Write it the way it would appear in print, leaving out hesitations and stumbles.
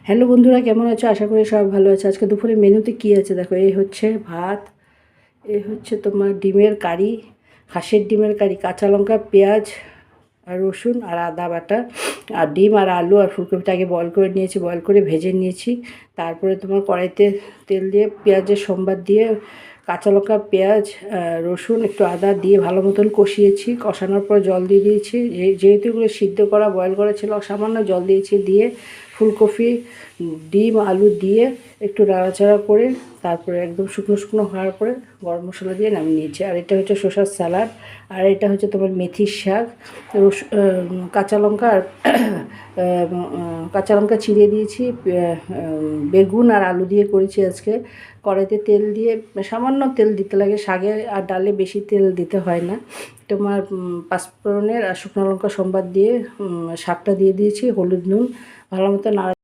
Hello বন্ধুরা, কেমন আছো? আশা করি সবাই ভালো আছে। আজকে দুপুরে মেনুতে কী আছে দেখো, এই হচ্ছে ভাত, এই হচ্ছে তোমার ডিমের কারি, হাঁসের ডিমের কারি, কাঁচা লঙ্কা, পেঁয়াজ আর রসুন আর আদা বাটা, আর ডিম আর আলু আর ফুলকপিটা আগে বয়েল করে নিয়েছি, বয়েল করে ভেজে নিয়েছি। তারপরে তোমার কড়াইতে তেল দিয়ে পেঁয়াজের সম্বাদ দিয়ে কাঁচা লঙ্কা, পেঁয়াজ, রসুন, একটু আদা দিয়ে ভালো মতন কষিয়েছি। কষানোর পর জল দিয়ে দিয়েছি। যেহেতু এগুলো সিদ্ধ করা বয়েল করা ছিল, সামান্য জল দিয়েছি। দিয়ে ফুলকপি, ডিম, আলু দিয়ে একটু নাড়াচাড়া করে তারপরে একদম শুকনো শুকনো হওয়ার পরে গরম মশলা দিয়ে নামিয়ে নিয়েছি। আর এটা হচ্ছে শসার স্যালাড, আর এটা হচ্ছে তোমার মেথির শাক, কাঁচা লঙ্কা আর কাঁচা লঙ্কা চিড়ে দিয়েছি, বেগুন আর আলু দিয়ে করেছি আজকে। কড়াইতে তেল দিয়ে, সামান্য তেল দিতে লাগে, শাকে আর ডালে বেশি তেল দিতে হয় না। তোমার পাঁচফোড়নের আর শুকনো লঙ্কা সম্বাদ দিয়ে শাকটা দিয়ে দিয়েছি, হলুদ নুন ভালো মতো নাড়া